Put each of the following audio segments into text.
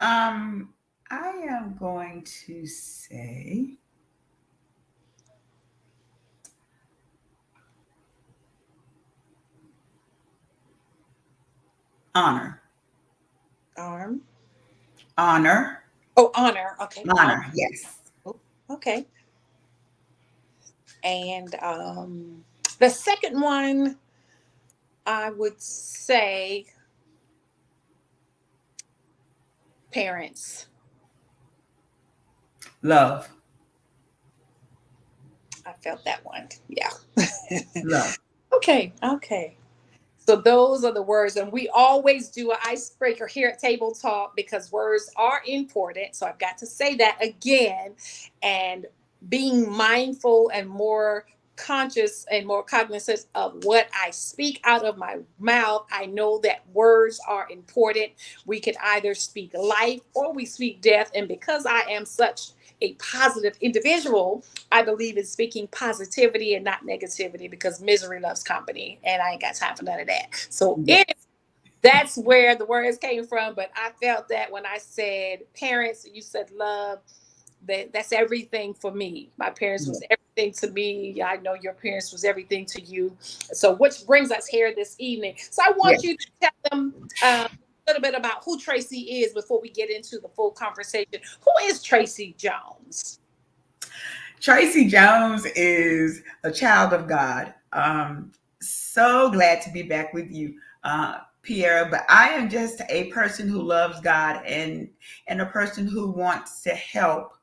Um, I am going to say honor. Arm. Honor. Oh, honor. Okay. Honor. Honor. Yes. Oh, okay. And the second one, I would say parents. Love. I felt that one. Yeah. Love. Okay. Okay. So those are the words, and we always do an icebreaker here at Table Talk because words are important. So I've got to say that again, and being mindful and more conscious and more cognizant of what I speak out of my mouth. I know that words are important. We can either speak life or we speak death, and because I am such a positive individual, I believe in speaking positivity and not negativity because misery loves company, and I ain't got time for none of that. So Yes. it that's where the words came from. But I felt that when I said parents, you said love. That's everything for me. My parents Yes. was everything to me. I know your parents was everything to you. So, which brings us here this evening. So, I Yes. want you to tell them a little bit about who Tracy is before we get into the full conversation. Who is Tracy Jones? Traci Jones is a child of God. So glad to be back with you, Pierre. But I am just a person who loves God and a person who wants to help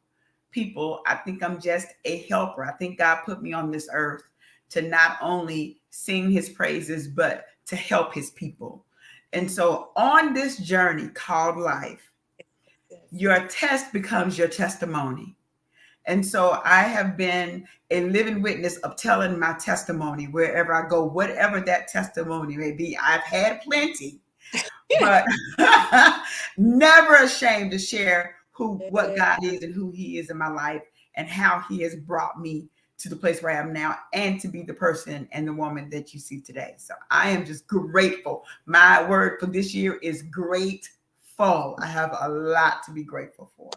people. I think I'm just a helper. I think God put me on this earth to not only sing his praises, but to help his people. And so on this journey called life, Yes. your test becomes your testimony. And so I have been a living witness of telling my testimony wherever I go, whatever that testimony may be. I've had plenty, but never ashamed to share who what Yes. God is and who he is in my life and how he has brought me to the place where I am now and to be the person and the woman that you see today. So I am just grateful. My word for this year is grateful. I have a lot to be grateful for.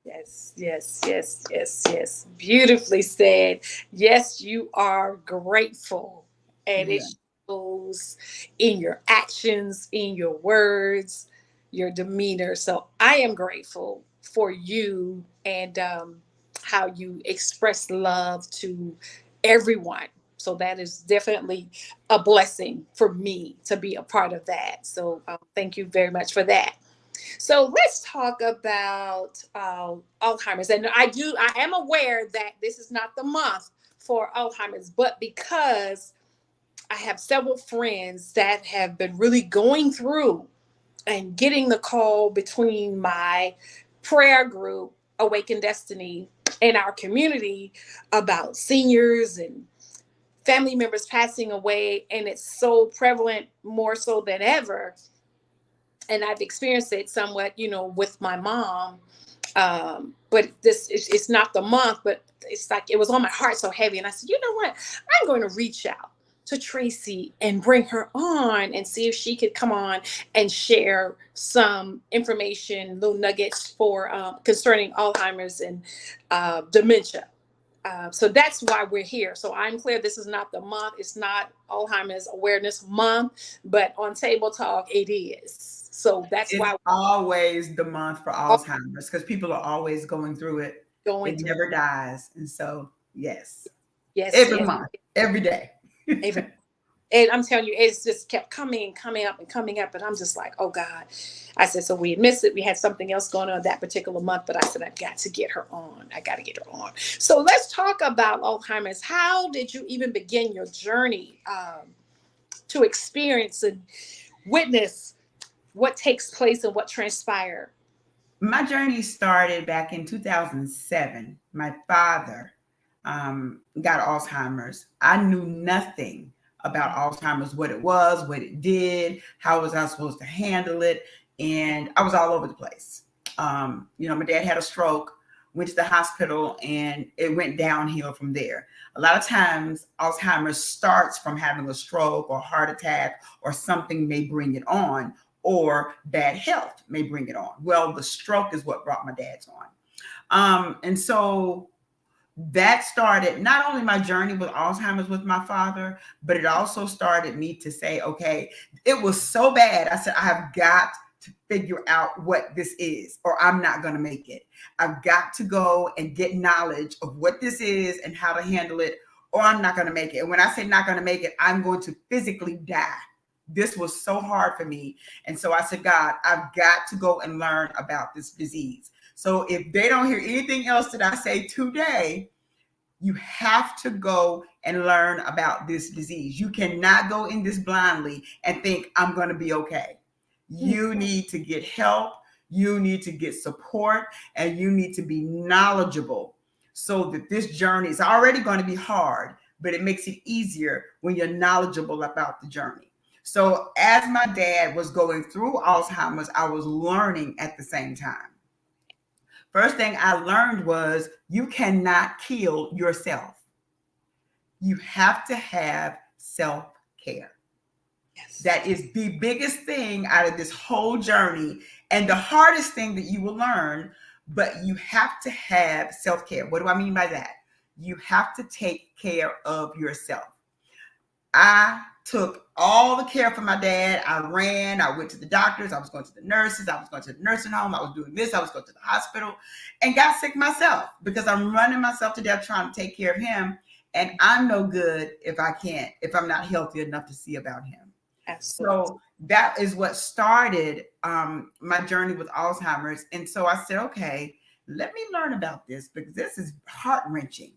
Yes, yes, yes, yes, yes. Beautifully said. Yes, you are grateful. And it Yeah. shows in your actions, in your words, your demeanor. So I am grateful for you and how you express love to everyone. So that is definitely a blessing for me to be a part of that. So thank you very much for that. So let's talk about Alzheimer's. And I am aware that this is not the month for Alzheimer's, but because I have several friends that have been really going through and getting the call between my prayer group, Awaken Destiny, and our community about seniors and family members passing away. And it's so prevalent, more so than ever, and I've experienced it somewhat, with my mom. But it's not the month, but it's like it was on my heart so heavy. And I said, you know what? I'm going to reach out to Tracy and bring her on and see if she could come on and share some information, little nuggets for concerning Alzheimer's and dementia. So that's why we're here. So I'm clear this is not the month. It's not Alzheimer's Awareness Month, but on Table Talk, it is. So that's It's why always the month for we're Alzheimer's because people are always going through it. going It through. never dies. And so, yes, Yes, every yes. month, every day. Even, and I'm telling you, it's just kept coming and coming up and coming up. And I'm just like, oh God. I said, so we had missed it. We had something else going on that particular month, but I said, I've got to get her on. I got to get her on. So let's talk about Alzheimer's. How did you even begin your journey to experience and witness what takes place and what transpired? My journey started back in 2007. My father got Alzheimer's. I knew nothing about Alzheimer's, what it was, what it did, how was I supposed to handle it, and I was all over the place. My dad had a stroke, went to the hospital, and it went downhill from there. A lot of times, Alzheimer's starts from having a stroke or heart attack, or something may bring it on, or bad health may bring it on. Well, the stroke is what brought my dad's on. And so that started not only my journey with Alzheimer's with my father, but it also started me to say, okay, it was so bad. I said, I have got to figure out what this is, or I'm not going to make it. I've got to go and get knowledge of what this is and how to handle it, or I'm not going to make it. And when I say not going to make it, I'm going to physically die. This was so hard for me. And so I said, God, I've got to go and learn about this disease. So if they don't hear anything else that I say today, you have to go and learn about this disease. You cannot go in this blindly and think I'm going to be okay. You need to get help. You need to get support, and you need to be knowledgeable so that this journey is already going to be hard, but it makes it easier when you're knowledgeable about the journey. So as my dad was going through Alzheimer's, I was learning at the same time. First thing I learned was you cannot kill yourself. You have to have self care. Yes. That is the biggest thing out of this whole journey and the hardest thing that you will learn. But you have to have self care. What do I mean by that? You have to take care of yourself. I took all the care for my dad. I ran, I went to the doctors, I was going to the nurses, I was going to the nursing home, I was doing this, I was going to the hospital, and got sick myself because I'm running myself to death trying to take care of him. And I'm no good if I'm not healthy enough to see about him. Absolutely. So that is what started my journey with Alzheimer's. And so I said, okay, let me learn about this because this is heart wrenching.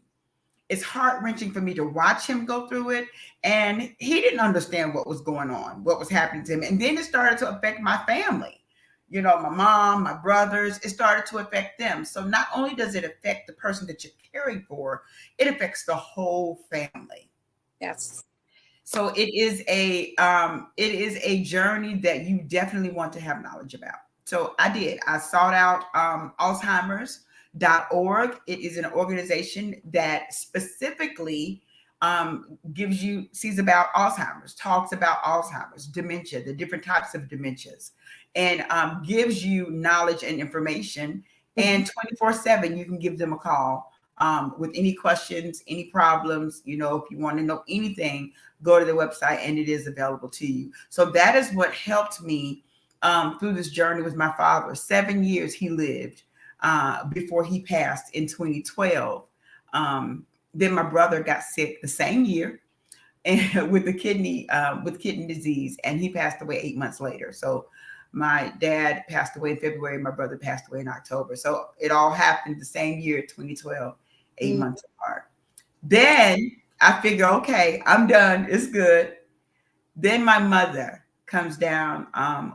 It's heart wrenching for me to watch him go through it. And he didn't understand what was going on, what was happening to him. And then it started to affect my family. You know, my mom, my brothers, it started to affect them. So not only does it affect the person that you're caring for, it affects the whole family. Yes. So it is a journey that you definitely want to have knowledge about. So I did. I sought out Alzheimer's.org. It is an organization that specifically sees about Alzheimer's, talks about Alzheimer's, dementia, the different types of dementias, and gives you knowledge and information. Mhm. And 24/7, you can give them a call with any questions, any problems. You know, if you want to know anything, go to the website and it is available to you. So that is what helped me through this journey with my father. 7 years he lived before he passed in 2012. Then my brother got sick the same year and with kidney disease, and he passed away 8 months later. So my dad passed away in February, my brother passed away in October. So it all happened the same year, 2012, eight Mm. months apart. Then I figure, okay, I'm done. It's good. Then my mother comes down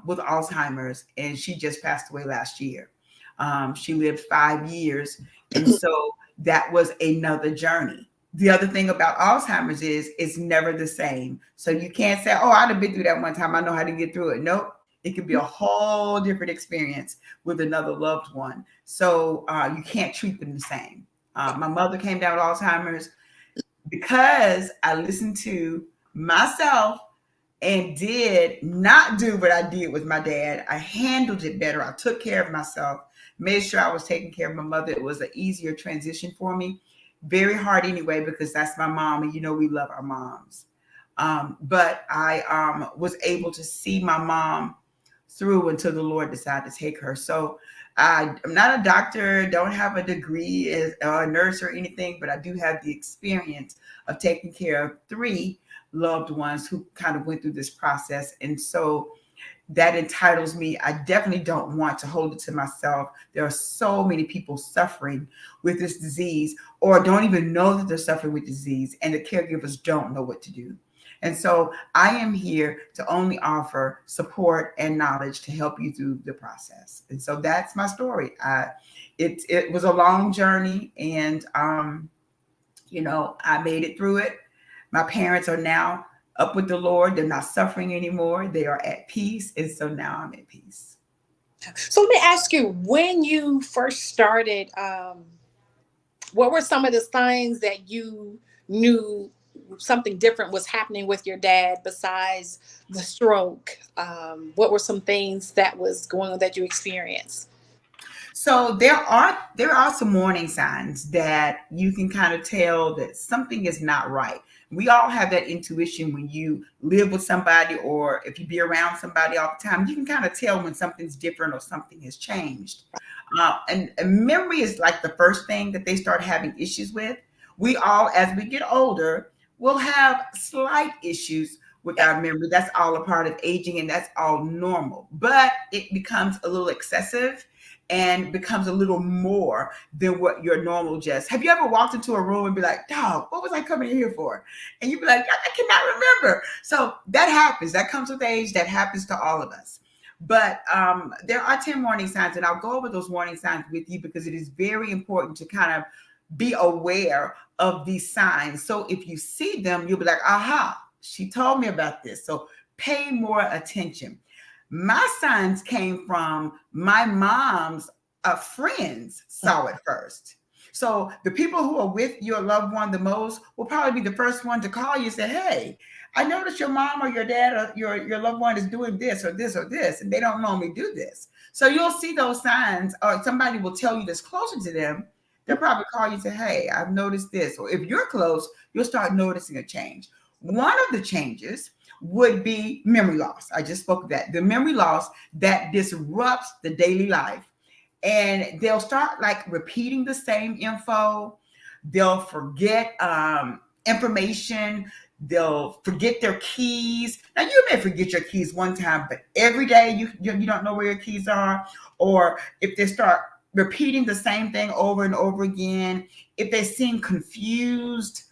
with Alzheimer's, and she just passed away last year. She lived 5 years, and so that was another journey. The other thing about Alzheimer's is it's never the same. So you can't say, "Oh, I'd have been through that one time. I know how to get through it." Nope. It could be a whole different experience with another loved one. So you can't treat them the same. My mother came down with Alzheimer's because I listened to myself and did not do what I did with my dad. I handled it better. I took care of myself, made sure I was taking care of my mother. It was an easier transition for me. Very hard anyway, because that's my mom, and you know we love our moms. But I was able to see my mom through until the Lord decided to take her. So I'm not a doctor, don't have a degree as a nurse or anything, but I do have the experience of taking care of three loved ones who kind of went through this process. And so that entitles me. I definitely don't want to hold it to myself. There are so many people suffering with this disease or don't even know that they're suffering with disease, and the caregivers don't know what to do. And so I am here to only offer support and knowledge to help you through the process. And so that's my story. It was a long journey, and I made it through it. My parents are now up with the Lord. They're not suffering anymore. They are at peace. And so now I'm at peace. So let me ask you, when you first started, what were some of the signs that you knew something different was happening with your dad besides the stroke? What were some things that was going on that you experienced? So there are some warning signs that you can kind of tell that something is not right. We all have that intuition when you live with somebody or if you be around somebody all the time. You can kind of tell when something's different or something has changed. And memory is like the first thing that they start having issues with. We all, as we get older, will have slight issues with Yeah. our memory. That's all a part of aging and that's all normal. But it becomes a little excessive and becomes a little more than what your normal just. Have you ever walked into a room and be like, dog, what was I coming in here for? And you'd be like, I cannot remember. So that happens. That comes with age. That happens to all of us. But there are 10 warning signs, and I'll go over those warning signs with you because it is very important to kind of be aware of these signs. So if you see them, you'll be like, aha, she told me about this. So pay more attention. My signs came from my mom's friends saw it first. So the people who are with your loved one the most will probably be the first one to call you and say, hey, I noticed your mom or your dad or your loved one is doing this or this or this, and they don't normally do this. So you'll see those signs, or somebody will tell you that's closer to them. They'll probably call you and say, hey, I've noticed this. Or if you're close, you'll start noticing a change. One of the changes would be memory loss. I just spoke of that. The memory loss that disrupts the daily life. And they'll start like repeating the same info. They'll forget information. They'll forget their keys. Now you may forget your keys one time, but every day you don't know where your keys are. Or if they start repeating the same thing over and over again, if they seem confused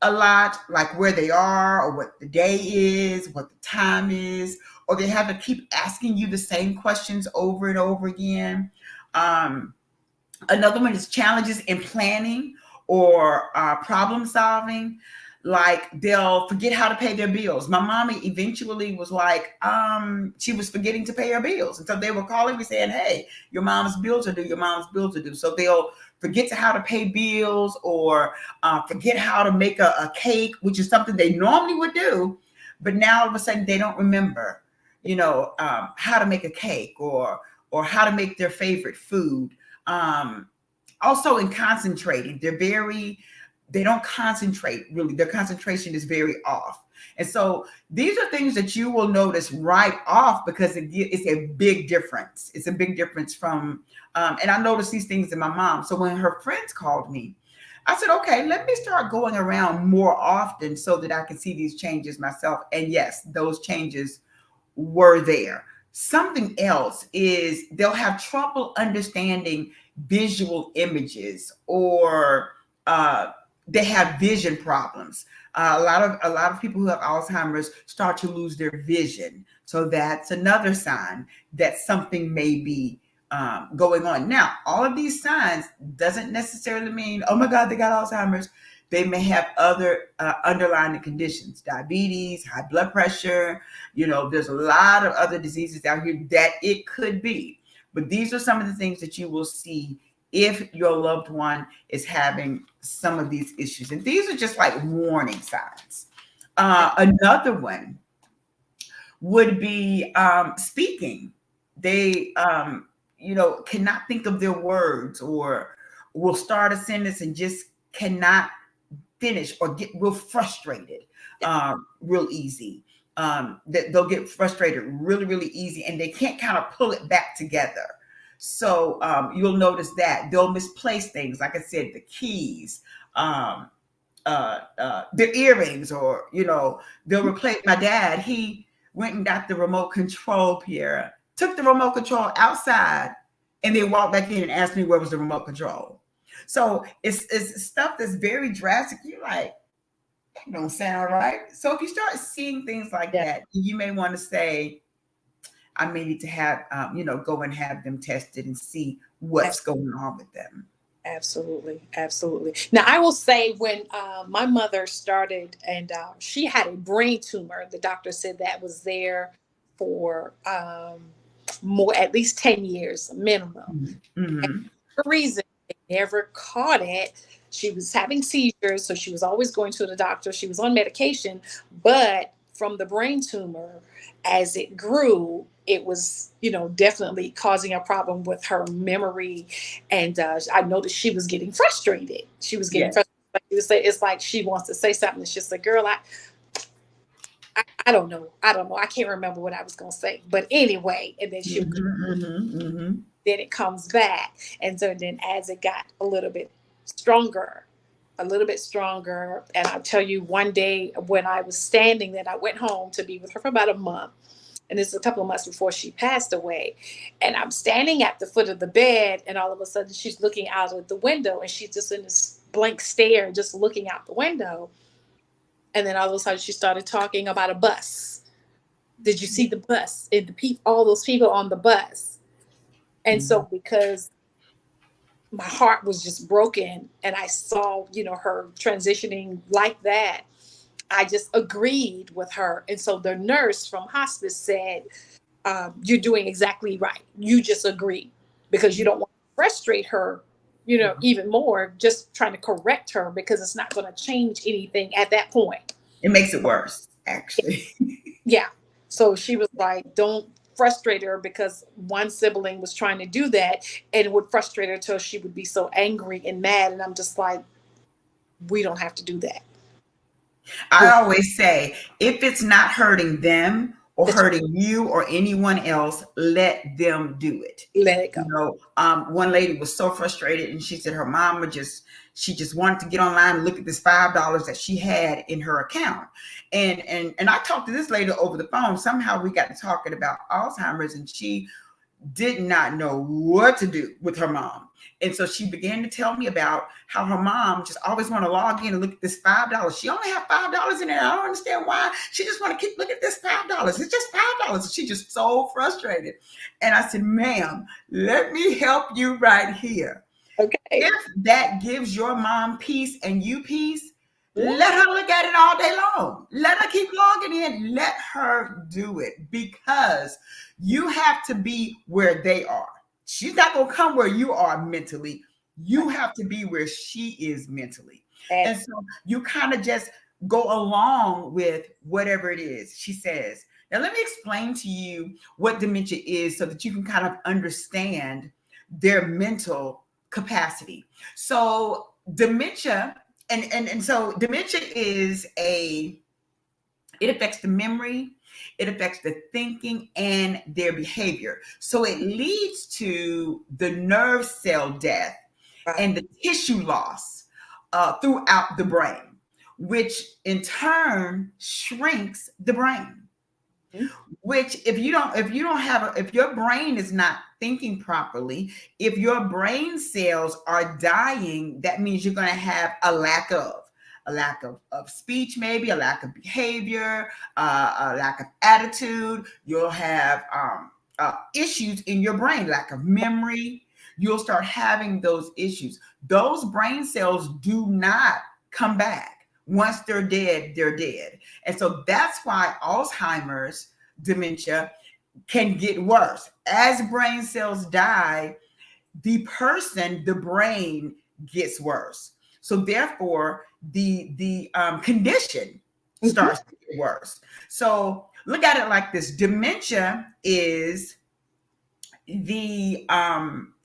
a lot, like where they are or what the day is, what the time is, or they have to keep asking you the same questions over and over again. Um, Another one is challenges in planning or problem solving. Like they'll forget how to pay their bills. My mommy eventually was like, she was forgetting to pay her bills. And so they were calling me saying, hey, your mom's bills are due, your mom's bills are due. So they'll forget to how to pay bills or forget how to make a cake, which is something they normally would do. But now all of a sudden they don't remember, how to make a cake or how to make their favorite food. um, Also in concentrating, they don't concentrate really. Their concentration is very off. And so these are things that you will notice right off because it's a big difference. It's a big difference from, and I noticed these things in my mom. So when her friends called me, I said, okay, let me start going around more often so that I can see these changes myself. And yes, those changes were there. Something else is they'll have trouble understanding visual images or they have vision problems. A lot of people who have Alzheimer's start to lose their vision. So that's another sign that something may be going on. Now, all of these signs doesn't necessarily mean, oh my God, they got Alzheimer's. They may have other underlying conditions, diabetes, high blood pressure. There's a lot of other diseases out here that it could be. But these are some of the things that you will see if your loved one is having some of these issues. And these are just like warning signs. Another one would be speaking. They, cannot think of their words or will start a sentence and just cannot finish or get real frustrated real easy. That they'll get frustrated really, really easy and they can't kind of pull it back together. So you'll notice that they'll misplace things. Like I said, the keys, um, their earrings, or they'll replace. My dad, he went and got the remote control, Pierre, took the remote control outside, and then walked back in and asked me where was the remote control. So it's stuff that's very drastic. You're like, that don't sound right. So if you start seeing things like Yeah. that, you may want to say, I may need to have, go and have them tested and see what's going on with them. Absolutely, absolutely. Now, I will say when my mother started, and she had a brain tumor, the doctor said that was there for more, at least 10 years minimum. Mm-hmm. The reason never caught it. She was having seizures, so she was always going to the doctor. She was on medication, but from the brain tumor, as it grew, it was, definitely causing a problem with her memory. And I noticed she was getting frustrated. She was getting Yes. frustrated. Like you say, it's like she wants to say something. It's just like, girl, I don't know. I don't know. I can't remember what I was going to say. But anyway, and then she'll then it comes back. And so then as it got stronger, a little bit stronger, and I'll tell you one day when I was standing, that I went home to be with her for about a month. And this is a couple of months before she passed away. And I'm standing at the foot of the bed, and all of a sudden she's looking out of the window, and she's just in this blank stare, just looking out the window. And then all of a sudden she started talking about a bus. Did you see the bus and all those people on the bus? And Mhm. so because my heart was just broken and I saw, her transitioning like that, I just agreed with her. And so the nurse from hospice said, you're doing exactly right. You just agree because you don't want to frustrate her, even more, just trying to correct her because it's not going to change anything at that point. It makes it worse, actually. Yeah. So she was like, don't frustrate her because one sibling was trying to do that and it would frustrate her till she would be so angry and mad. And I'm just like, we don't have to do that. I We always say, if it's not hurting them or just hurting you or anyone else, let them do it. let it go. One lady was so frustrated, and she said her mom she just wanted to get online and look at this $5 that she had in her account. And I talked to this lady over the phone. Somehow we got to talking about Alzheimer's, and she did not know what to do with her mom. And so she began to tell me about how her mom just always want to log in and look at this $5. She only have $5 in there. I don't understand why. She just want to keep looking at this $5. It's just $5. She just so frustrated. And I said, ma'am, let me help you right here. Okay. If that gives your mom peace and you peace, Mm, let her look at it all day long. Let her keep logging in. Let her do it, because you have to be where they are. She's not going to come where you are mentally. You right. have to be where she is mentally. And Ex- so you kind of just go along with whatever it is she says. Now, let me explain to you what dementia is so that you can kind of understand their mental capacity. So, dementia, and so dementia is it affects the memory, it affects the thinking and their behavior. So it leads to the nerve cell death right. and the tissue loss throughout the brain, which in turn shrinks the brain. Mm, Which, if your brain is not thinking properly, if your brain cells are dying, that means you're going to have a lack of speech, maybe a lack of behavior, a lack of attitude. You'll have issues in your brain, lack of memory. You'll start having those issues. Those brain cells do not come back. Once they're dead, they're dead. And so that's why Alzheimer's dementia can get worse. As brain cells die, the brain gets worse. So therefore, the condition mhm. starts to get worse. So look at it like this: dementia is the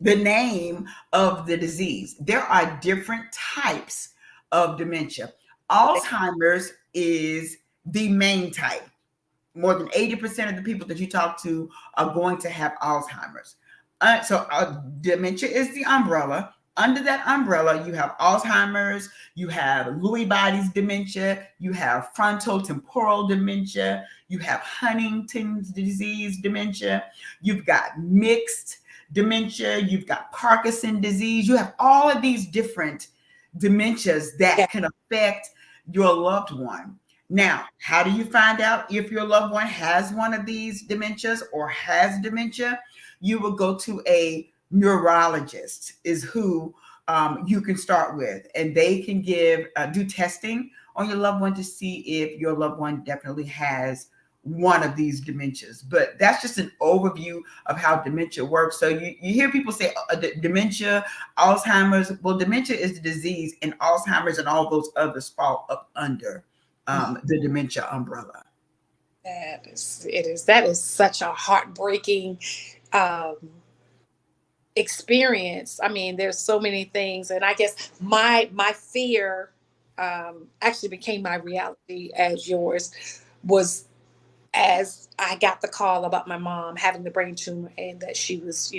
name of the disease. There are different types of dementia. Alzheimer's is the main type. More than 80% of the people that you talk to are going to have Alzheimer's. Dementia is the umbrella. Under that umbrella, you have Alzheimer's, you have Lewy body's dementia, you have frontotemporal dementia, you have Huntington's disease dementia, you've got mixed dementia, you've got Parkinson disease. You have all of these different dementias Yeah. that can affect your loved one. Now, how do you find out if your loved one has one of these dementias or has dementia? You will go to a neurologist, is who you can start with, and they can do testing on your loved one to see if your loved one definitely has one of these dementias, but that's just an overview of how dementia works. So you hear people say dementia, Alzheimer's. Well, dementia is the disease, and Alzheimer's and all those others fall up under the dementia umbrella. That is, it is. That is such a heartbreaking um, experience. I mean, there's so many things, and I guess my fear actually became my reality as yours was as I got the call about my mom having the brain tumor and that she was,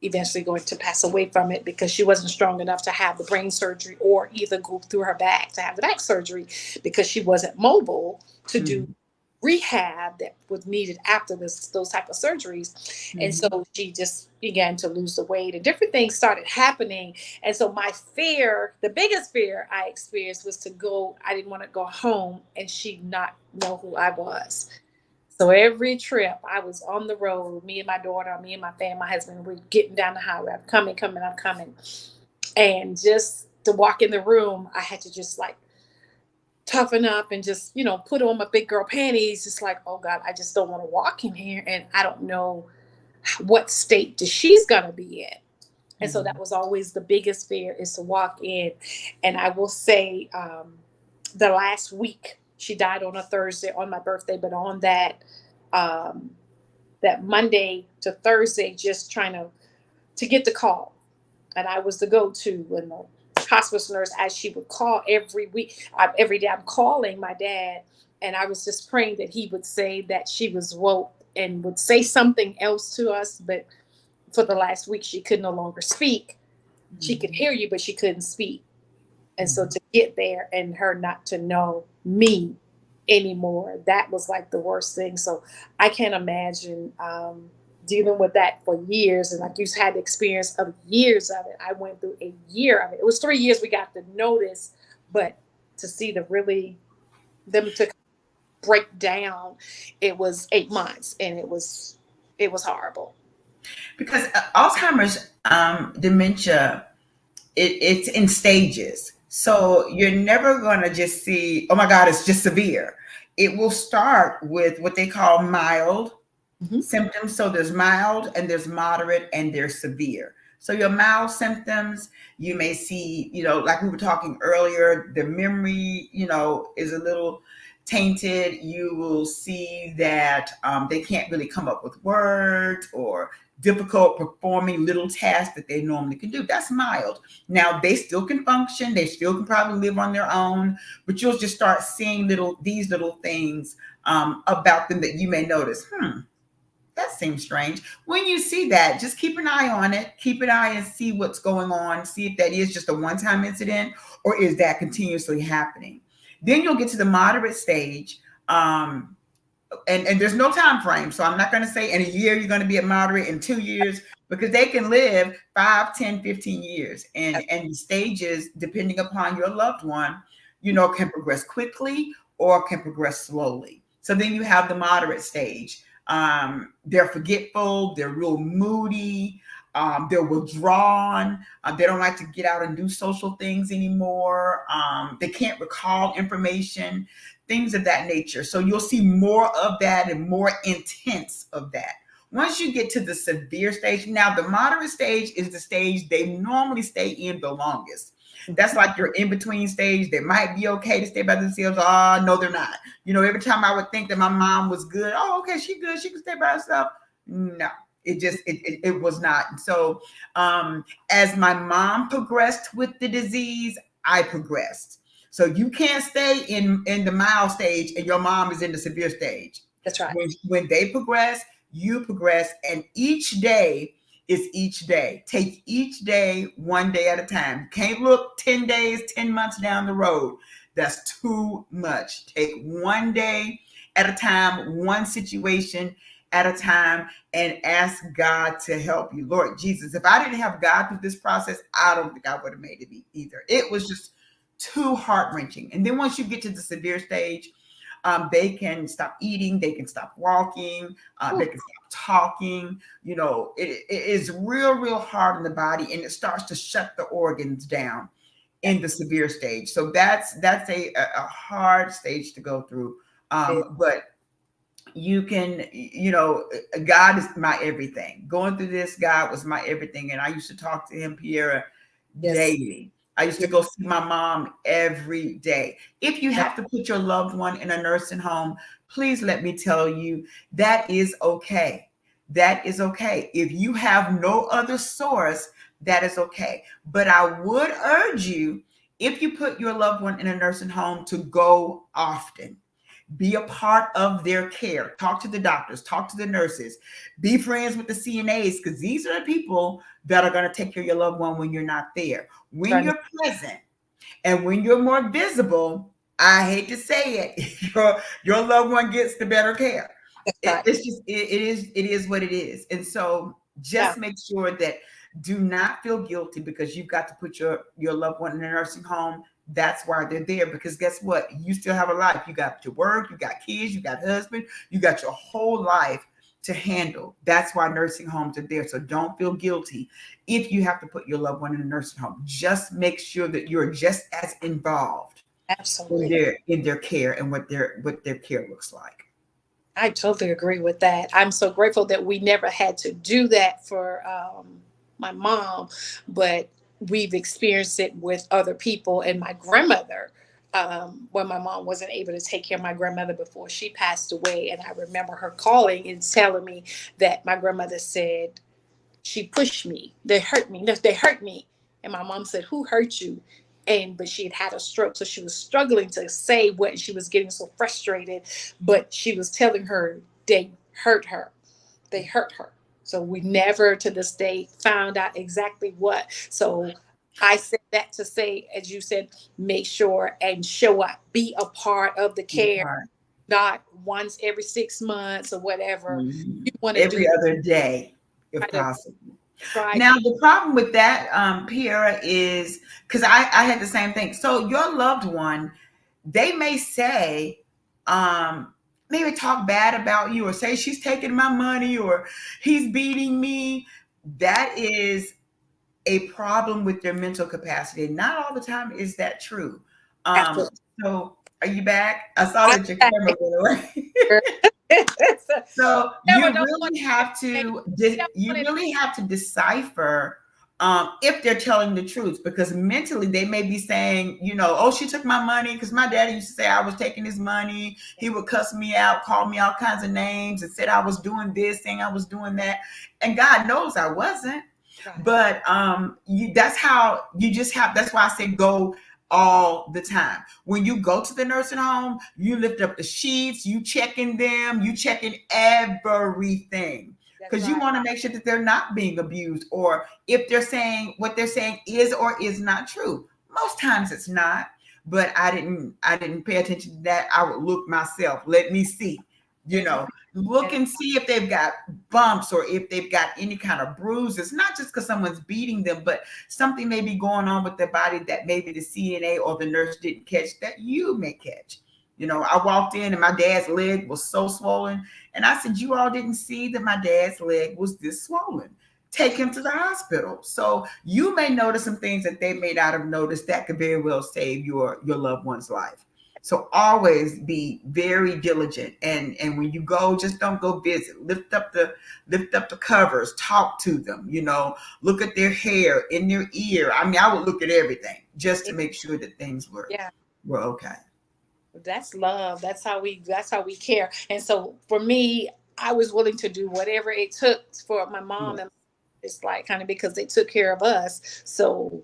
eventually going to pass away from it because she wasn't strong enough to have the brain surgery or either go through her back to have the back surgery because she wasn't mobile to do Mm-hmm. rehab that was needed after those type of surgeries. And Mm-hmm. so she just began to lose the weight and different things started happening. And so my fear, the biggest fear I experienced was to go, I didn't want to go home and she not know who I was. So every trip I was on the road, me and my daughter, me and my family, my husband, we're getting down the highway. I'm coming, coming, I'm coming. And just to walk in the room, I had to just like toughen up and just, put on my big girl panties. It's like, oh God, I just don't want to walk in here. And I don't know what state that she's going to be in. And so that was always the biggest fear is to walk in. And I will say, the last week, she died on a Thursday on my birthday, but on um, that Monday to Thursday, just trying to get the call. And I was the go-to and the hospice nurse as she would call every week. Every day I'm calling my dad, and I was just praying that he would say that she was woke and would say something else to us. But for the last week, she could no longer speak. She could hear you, but she couldn't speak. And so Mm-hmm. to get there and her not to know me anymore, that was like the worst thing. So I can't imagine dealing with that for years. And like you had the experience of years of it. I went through a year of it. It was 3 years we got the notice, but to see them to break down, it was 8 months and it was horrible. Because Alzheimer's dementia, it's in stages. So you're never going to just see, oh my God, it's just severe. It will start with what they call mild Mhm. symptoms. So there's mild and there's moderate and there's severe. So your mild symptoms, you may see, like we were talking earlier, the memory, is a little tainted. You will see that they can't really come up with words or difficult performing little tasks that they normally can do. That's mild. Now they still can function. They still can probably live on their own, but you'll just start seeing these little things about them that you may notice. That seems strange. When you see that, just keep an eye on it. Keep an eye and see what's going on. See if that is just a one time incident or is that continuously happening. Then you'll get to the moderate stage. And there's no time frame. So I'm not going to say in a year you're going to be at moderate, in 2 years, because they can live 5, 10, 15 years. And the stages, depending upon your loved one, can progress quickly or can progress slowly. So then you have the moderate stage. They're forgetful, they're real moody, they're withdrawn, they don't like to get out and do social things anymore, they can't recall information, things of that nature. So you'll see more of that and more intense of that. Once you get to the severe stage, now the moderate stage is the stage they normally stay in the longest. That's like your in between stage. They might be okay to stay by themselves. Oh, no, they're not. Every time I would think that my mom was good, oh, okay, she good, she can stay by herself. No, it was not. So as my mom progressed with the disease, I progressed. So you can't stay in the mild stage and your mom is in the severe stage. That's right. When they progress, you progress, and each day is each day. Take each day one day at a time. You can't look 10 days, 10 months down the road. That's too much. Take one day at a time, one situation at a time, and ask God to help you. Lord Jesus, if I didn't have God through this process, I don't think I would have made it either. It was just too heart wrenching. And then once you get to the severe stage, they can stop eating, they can stop walking, they can stop talking. It is real, real hard on the body, and it starts to shut the organs down in the severe stage. So that's a hard stage to go through. But you can, God is my everything. Going through this, God was my everything. And I used to talk to him, Pierre, Yes. daily. I used to Yes. go see my mom every day. If you have to put your loved one in a nursing home, please let me tell you that is okay. That is okay. If you have no other source, that is okay. But I would urge you, if you put your loved one in a nursing home, to go often. Be a part of their care. Talk to the doctors, talk to the nurses, be friends with the CNAs, because these are the people that are going to take care of your loved one when you're not there. When Right. you're present and when you're more visible, I hate to say it, your loved one gets the better care. That's right. It is what it is. And so Yeah. just make sure that, do not feel guilty because you've got to put your loved one in a nursing home. That's why they're there, because guess what? You still have a life. You got your work, you got kids, you got husband, you got your whole life to handle. That's why nursing homes are there. So don't feel guilty if you have to put your loved one in a nursing home. Just make sure that you're just as involved in Absolutely. their care and what their care looks like. I totally agree with that. I'm so grateful that we never had to do that for my mom, but we've experienced it with other people. And my grandmother, when my mom wasn't able to take care of my grandmother before she passed away, and I remember her calling and telling me that my grandmother said, she pushed me. They hurt me. No, they hurt me. And my mom said, "Who hurt you?" And but she had had a stroke, so she was struggling to say what. She was getting so frustrated, but she was telling her they hurt her. They hurt her. So we never to this day found out exactly what. So I said that to say, as you said, make sure and show up, be a part of the Be a care, part. not once every 6 months or whatever. You Mhm. want to do, Every other day, if try to possible. try. Now, the problem with that, Piera, is because I had the same thing. So your loved one, they may say, maybe talk bad about you or say she's taking my money or he's beating me. That is a problem with their mental capacity. Not all the time is that true. Um, Absolutely. so are you back? I saw I'm that your back. camera went away. So, So never you don't want really have to to never you wanted really have to decipher if they're telling the truth, because mentally they may be saying, oh, she took my money, because my daddy used to say I was taking his money. He would cuss me out, call me all kinds of names, and said I was doing this, saying I was doing that, and God knows I wasn't. right. But that's how you just have. That's why I say go all the time. When you go to the nursing home, you lift up the sheets, you checking them, you checking everything, That's because you right. want to make sure that they're not being abused, or if they're saying what they're saying is or is not true. Most times it's not, but I didn't pay attention to that. I would look myself. Let me see, you Mhm. know, look And and see if they've got bumps or if they've got any kind of bruises, not just because someone's beating them, but something may be going on with their body that maybe the CNA or the nurse didn't catch that you may catch. I walked in and my dad's leg was so swollen. And I said, you all didn't see that my dad's leg was this swollen. Take him to the hospital. So you may notice some things that they may not have noticed that could very well save your loved one's life. So always be very diligent, and when you go, just don't go visit. Lift up the covers, talk to them, look at their hair, in their ear. I mean, I would look at everything just to make sure that things were yeah, were okay. that's love. That's how we care. And so for me, I was willing to do whatever it took for my mom Yeah. and it's like kind of because they took care of us. So,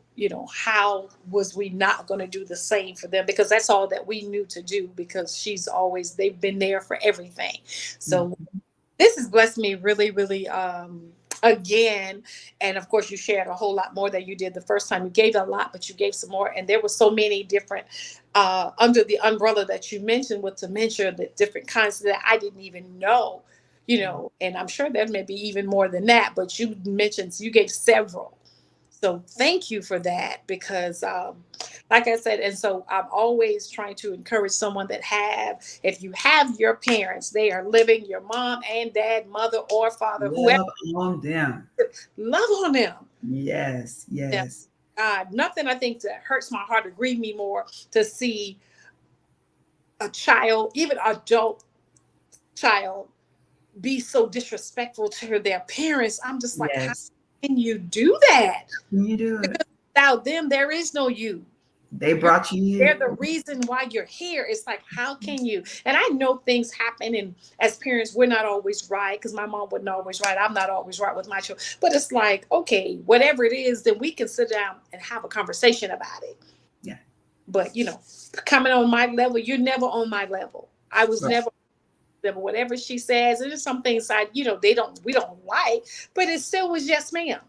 how was we not going to do the same for them? Because that's all that we knew to do because they've been there for everything. Mm. So this has blessed me really, really again. And of course, you shared a whole lot more than you did the first time. You gave a lot, but you gave some more. And there were so many different under the umbrella that you mentioned with dementia, the different kinds that I didn't even know. And I'm sure there may be even more than that, but you gave several. So thank you for that because, like I said, and so I'm always trying to encourage someone if you have your parents, they are living, your mom and dad, mother or father, whoever, Love on them. love on them. Yes, Yeah. yes. Nothing I think that hurts my heart or grieve me more to see a child, even adult, child be so disrespectful to their parents. I'm just like, how Yes. can you do that? You do it. Because without them, there is no you. They You're brought you they're here. the reason why you're here. It's like, how can you? And I know things happen, and as parents, we're not always right because my mom wasn't always right. I'm not always right with my children. But it's like, okay, whatever it is, then we can sit down and have a conversation about it. Yeah. But coming on my level, you're never on my level. I was Right. never level. Whatever she says, and there's some things they don't we don't like, but it still was yes, ma'am.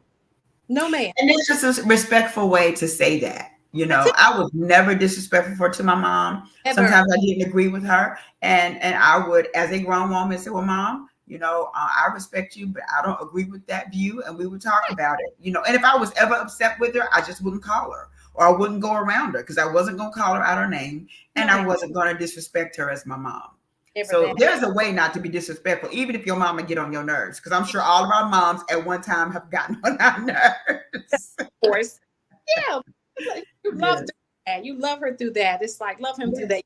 No, ma'am. And it's just a respectful way to say that. That's it. I was never disrespectful to my mom. Ever. Sometimes I didn't agree with her, and I would, as a grown woman, say, "Well, mom, I respect you, but I don't agree with that view," and we would talk about it. And if I was ever upset with her, I just wouldn't call her, or I wouldn't go around her because I wasn't going to call her out her name, and No, I ma'am. wasn't going to disrespect her as my mom. Ever So that. there's a way not to be disrespectful, even if your mama get on your nerves, because I'm sure all of our moms at one time have gotten on our nerves. Of course. Yeah. You love Yes. that. You love her through that. It's like love him through Yes.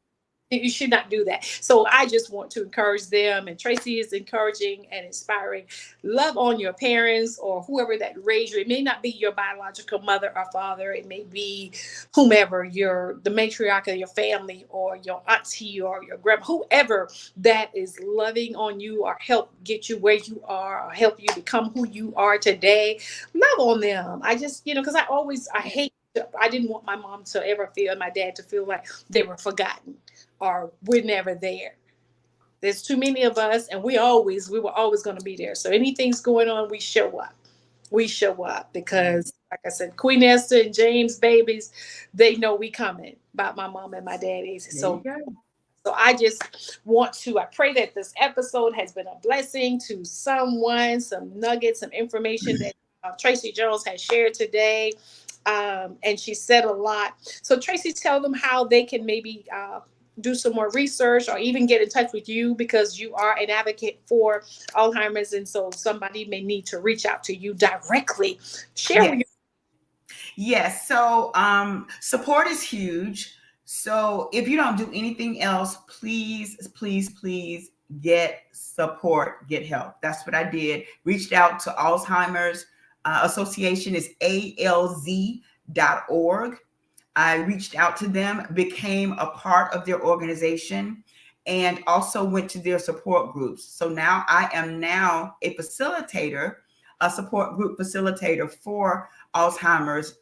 that. You should not do that. So I just want to encourage them, and Traci is encouraging and inspiring. Love on your parents or whoever that raised you. It may not be your biological mother or father. It may be whomever, the matriarch of your family or your auntie or your grandma, whoever that is loving on you or help get you where you are or help you become who you are today. Love on them. I just, because I hate, I didn't want my mom to ever feel, my dad to feel like they were forgotten or we're never there. There's too many of us, and we were always going to be there. So anything's going on, we show up. We show up because, like I said, Queen Esther and James babies, they know we coming. About my mom and my daddy. There you So go. I just I pray that this episode has been a blessing to someone, some nuggets, some information that Traci Jones has shared today. And she said a lot. So, Traci, tell them how they can maybe do some more research or even get in touch with you because you are an advocate for Alzheimer's. And so somebody may need to reach out to you directly. Share with you. Yes. Yes. So support is huge. So if you don't do anything else, please, please, please get support, get help. That's what I did. Reached out to Alzheimer's Association is alz.org. I reached out to them, became a part of their organization, and also went to their support groups. So now I am now a facilitator, a support group facilitator for Alzheimer's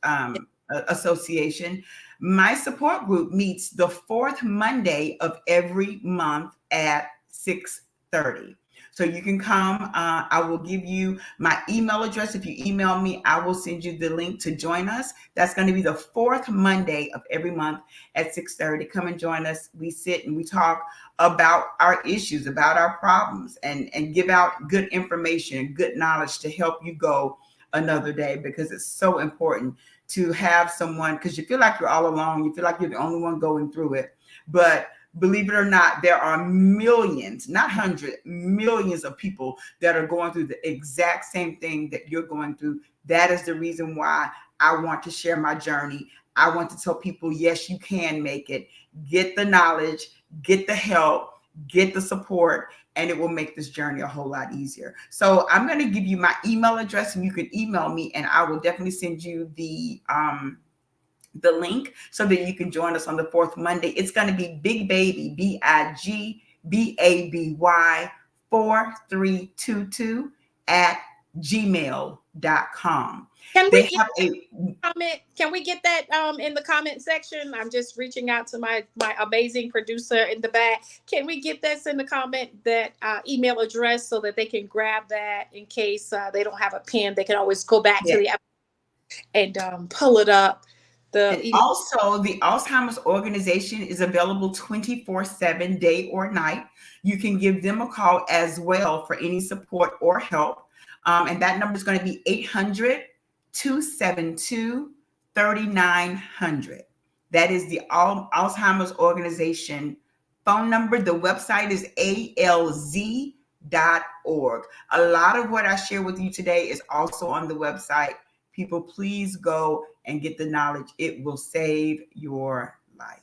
Association. My support group meets the fourth Monday of every month at 6:30. So you can come. I will give you my email address. If you email me, I will send you the link to join us. That's going to be the fourth Monday of every month at 6:30. Come and join us. We sit and we talk about our issues, about our problems, and give out good information, good knowledge to help you go another day, because it's so important to have someone, because you feel like you're all alone. You feel like you're the only one going through it. But believe it or not, there are millions, not hundreds, millions of people that are going through the exact same thing that you're going through. That is the reason why I want to share my journey. I want to tell people, yes, you can make it. Get the knowledge, get the help, get the support, and it will make this journey a whole lot easier. So I'm going to give you my email address, and you can email me, and I will definitely send you the link so that you can join us on the fourth Monday. It's going to be Big Baby, BIGBABY 4322 at gmail.com. Can They we get have a comment? Can we get that in the comment section? I'm just reaching out to my amazing producer in the back. Can we get this in the comment, that email address, so that they can grab that in case they don't have a pen? They can always go back to yeah. the app and pull it up. The And email. also, the Alzheimer's organization is available 24/7, day or night. You can give them a call as well for any support or help. And that number is going to be 800-272-3900. That is the Alzheimer's organization phone number. The website is alz.org. A lot of what I share with you today is also on the website. People, please go and get the knowledge. It will save your life.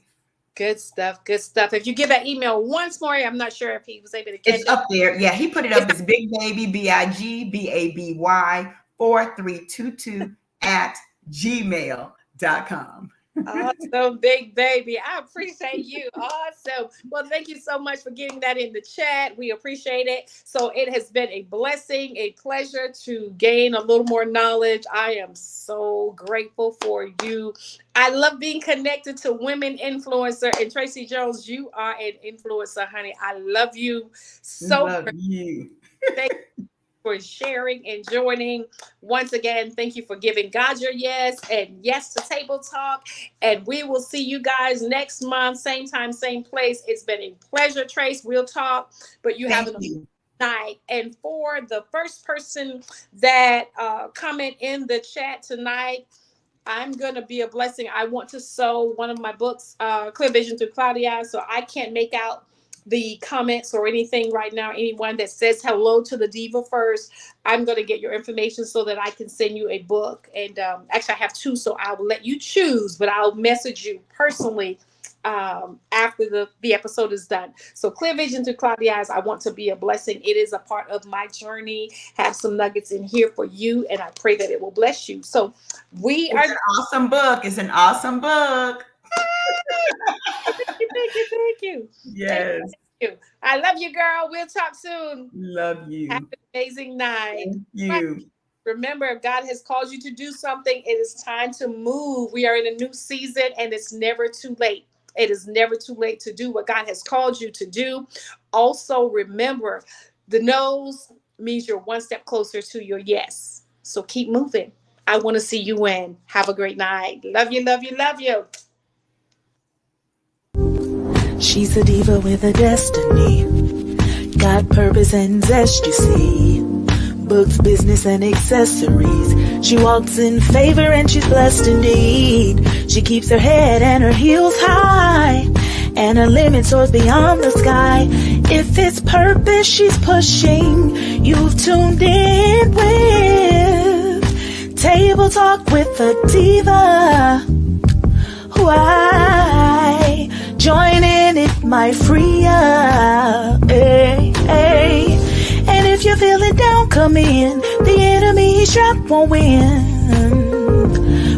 Good stuff. Good stuff. If you give that email once more, I'm not sure if he was able to catch It's it. up there. Yeah, he put it It's up as Big Baby BIGBABY 4322 at gmail.com. awesome, big baby. I appreciate you. Awesome. Well, thank you so much for getting that in the chat. We appreciate it. So it has been a blessing, a pleasure to gain a little more knowledge. I am so grateful for you. I love being connected to women influencer. And Traci Jones, you are an influencer, honey. I love you so Love much. you. Thank for sharing and joining. Once again, thank you for giving God your yes and yes to Table Talk. And we will see you guys next month, same time, same place. It's been a pleasure, Trace. We'll talk, but you have Thank an amazing you. night. And for the first person that comment in the chat tonight, I'm going to be a blessing. I want to sow one of my books, Clear Vision Through Cloudy Eyes, so I can't make out the comments or anything right now. Anyone that says hello to the Diva first, I'm going to get your information so that I can send you a book. And actually, I have two, so I will let you choose, but I'll message you personally after the episode is done. So Clear Vision Through Cloudy Eyes, I want to be a blessing. It is a part of my journey. Have some nuggets in here for you, and I pray that it will bless you. So we It's are. an awesome book. It's an awesome book. Thank you, thank you, thank Yes. you. I love you, girl. We'll talk soon. Love Have you. an amazing night. Thank Right. you. Remember, if God has called you to do something, it is time to move. We are in a new season, and it's never too late. It is never too late to do what God has called you to do. Also, remember, the no's means you're one step closer to your yes. So keep moving. I want to see you win. Have a great night. Love you, love you, love you. She's a diva with a destiny. Got purpose and zest, you see. Books, business, and accessories. She walks in favor and she's blessed indeed. She keeps her head and her heels high, and her limit soars beyond the sky. If it's purpose she's pushing, you've tuned in with Table Talk with a Diva. Why? Join in, it might free ya. Hey, hey. And if you're feeling down, come in. The enemy he's trapped won't win.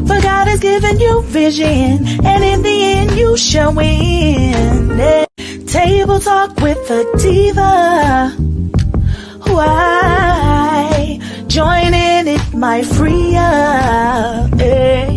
For God has given you vision, and in the end you shall win. Hey. Table Talk with a Diva. Why? Join in, it might free ya. Hey.